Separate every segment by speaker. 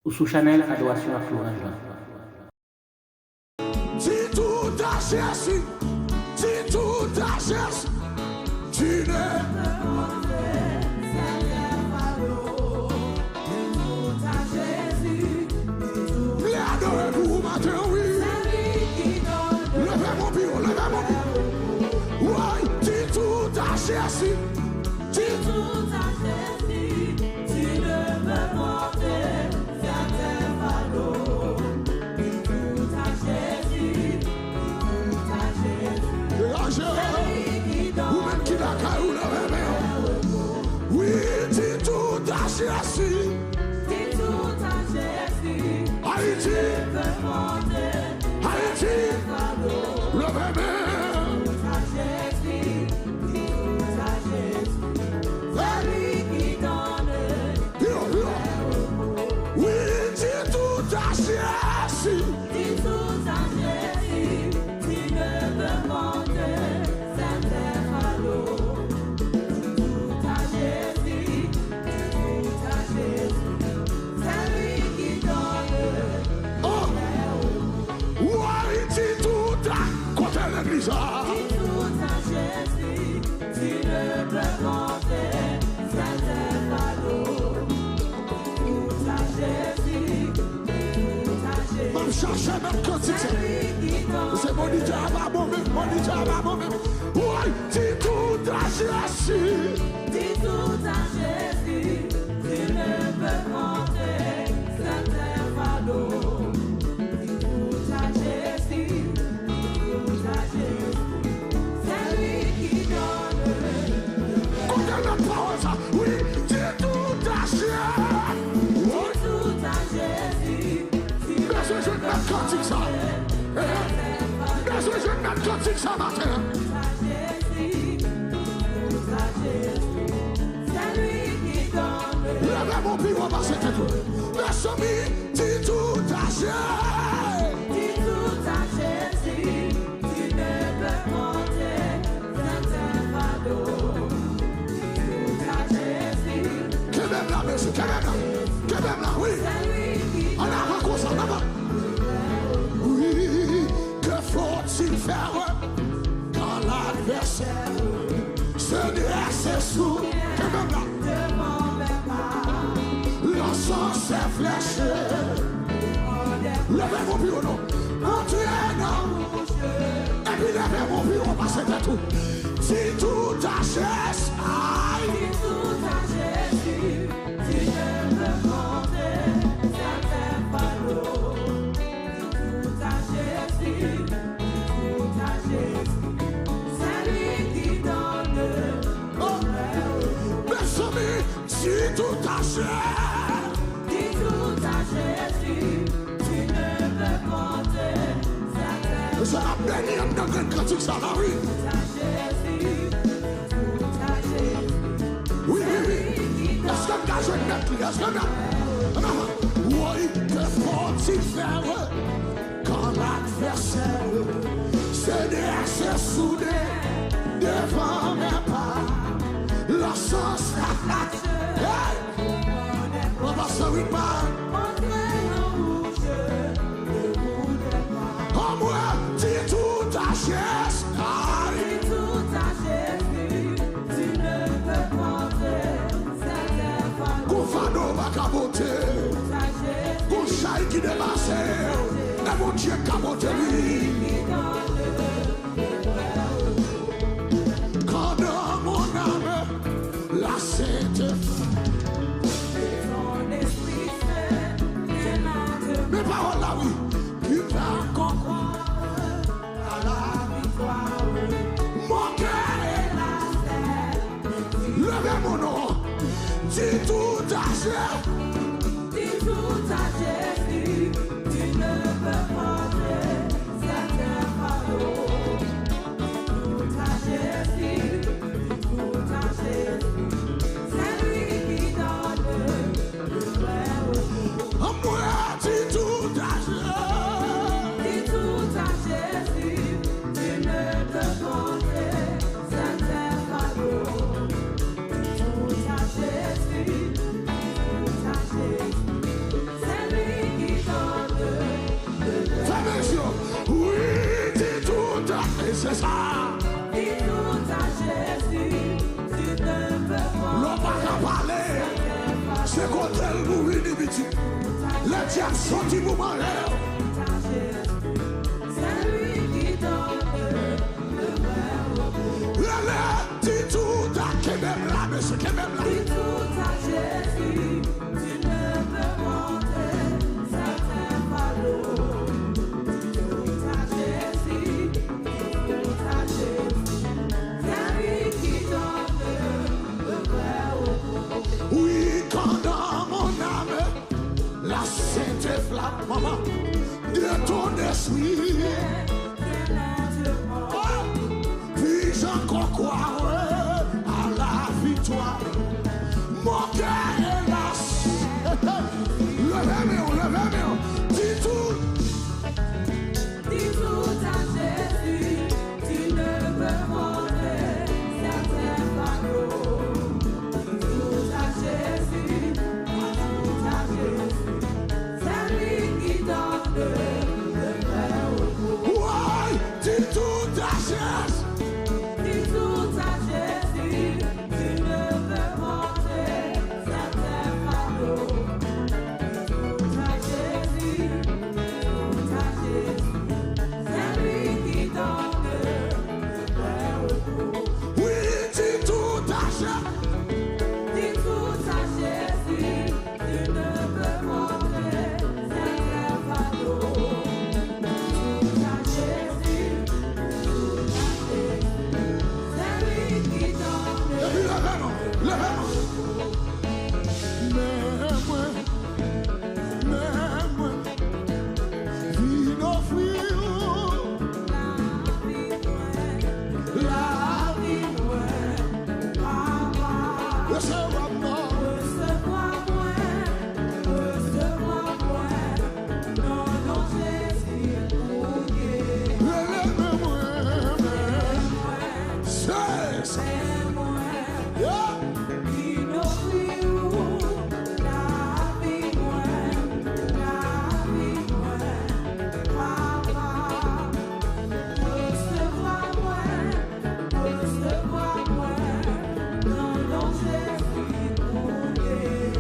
Speaker 1: ou sous Chanel Adoration à Florent Jean.
Speaker 2: Si tout a cherché, si tout a cherché, tu ne l'adore pour matin, oui. Levez mon bureau, levez mon bureau. Ouais, si tout a cherché, si tout a cherché, tu ne peux porter certains fardeaux. Tout a cherché, tout a cherché. Ou même qui l'a caillou, la même. Oui, si tout a cherché, si tout a cherché, Haïti, Haïti, le bébé. Oui, dis tout à chercher. Dis tout à chercher. Tu ne peux monter certains fardeaux. Tout à chercher. Tout à chercher. C'est lui qui donne. Oh! Ouais, dis tout à côté l'église. Dis tout à chercher. Tu ne peux monter certains fardeaux. Même chercher même quand c'est mon Dieu à mon Dieu à moi-même. Oui, dis tout à Jésus. Dis tout à Jésus. Tu ne peux monter certains fardeaux. Dis tout à Jésus. Tout à Jésus. C'est lui qui donne. Quand la parole ça, oui, dis tout à Jésus. Je ne m'attends ça. Je ne m'attends ça matin. C'est lui qui donne. Levez mon pied, on va se tout. Mes amis, dis tout à Jésus. Dis tout à Jésus. Tu ne peux monter certains fardeaux. Dis tout à Jésus. Que même la maison, que même la. Que même la, oui. C'est lui qui donne. En avant, qu'on s'en avant. Faut-il faire quand l'adversaire se dresse sous lançant ses flèches? Levez mon bureau, non. Mon Dieu, non. Et puis levez mon bureau, parce que tout. Si tout achète, aïe. Si tout achète, tu ne peux monter certains fardeaux. Si tout achète, c'est lui qui donne. Oh, mes amis, dis tout à Jésus. Dis tout à Jésus. Tu ne peux monter certains. Je l'ai béni en grande critique, ça va, oui. Tout à Jésus. Tout à Jésus. Oui, oui, oui. Est-ce que tu as joué de mettre? Est-ce que tu as. Oui, que faut-il faire quand l'adversaire se dresse soudé devant mes pas, la sens hey! On va se répandre. En moi, dis tout à Jésus. Dis tout à Jésus. Tu ne peux monter certains fardeaux. Koufano va caboter. Kouchaï qui dépasse. Et mon Dieu caboter lui. La sainte ton esprit fait mes paroles là oui tu vas comprendre à la victoire mon cœur est la terre levez mon nom dis tout à Jésus tu ne peux porter certains fardeaux tout à Jésus tout à Jésus. Dis c'est ça.
Speaker 3: Dis tout à Jésus, tu ne peux pas.
Speaker 2: L'on va parler. C'est quand elle nous inhibite. Le diable sorti pour manger.
Speaker 3: C'est lui qui donne le vrai repos.
Speaker 2: Dis tout à Kébébla, monsieur Kébébla.
Speaker 3: Dis tout à Jésus, tu ne peux monter certains fardeaux. Dis tout à Jésus, c'est lui qui donne le vrai repos.
Speaker 2: Oui, quand dans mon âme, la sainte flamme, maman, de ton esprit. Puis encore croire à la victoire. Mon cœur est las. Levez-moi, dis tout.
Speaker 3: Dis tout à Jésus, tu ne peux monter certains fardeaux. Dis tout à Jésus, c'est lui qui donne le vrai repos.
Speaker 2: Ouais, dis tout à Jésus.
Speaker 3: Dis tout à Jésus, tu ne peux monter certains fardeaux. Dis tout à Jésus, c'est lui qui donne le vrai repos.
Speaker 2: Oui, dis tout à Jésus.
Speaker 3: Dis tout à Jésus, tu ne peux monter certains fardeaux. Dis tout à Jésus, c'est lui qui donne
Speaker 2: Et puis levez-moi. Mais moi, vine offrir
Speaker 3: la vie, papa.
Speaker 2: recevoir-moi.
Speaker 3: Recevoir moi, non, non, Jésus, mon Dieu.
Speaker 2: Relève-moi, c'est ça. Yeah.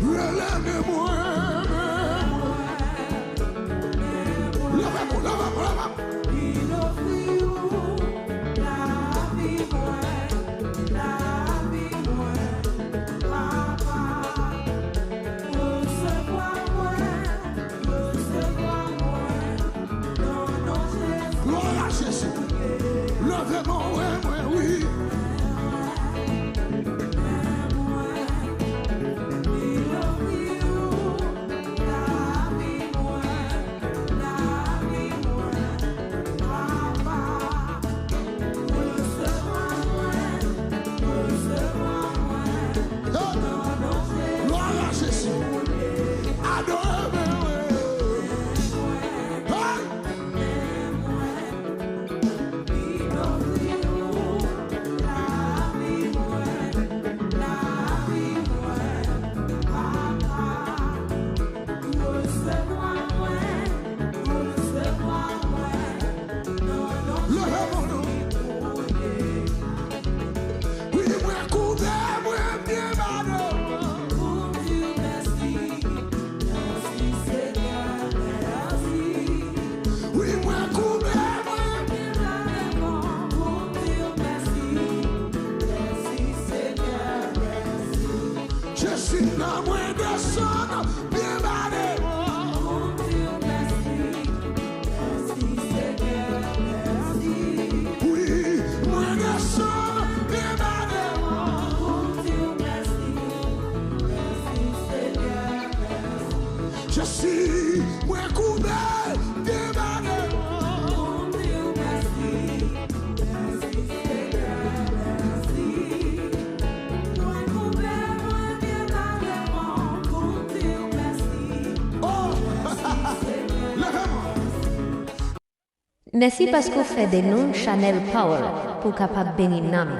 Speaker 2: Relève-moi. Levez-moi. Gloire à Jésus. Levez-moi, oui. Gloire à Jésus. Adorez-moi. Levez-moi. Oui, moi, couvert, moi, bien malheureux. Oui, moi, couvert, moi. Je suis dans moins de son, bien malheureux. Oui, moins de son, bien malheureux. Je suis moins couvert, bien malheureux. Oh, levez-moi.
Speaker 4: Merci parce que vous faites des noms Chanel Power pour capable bénir Nami.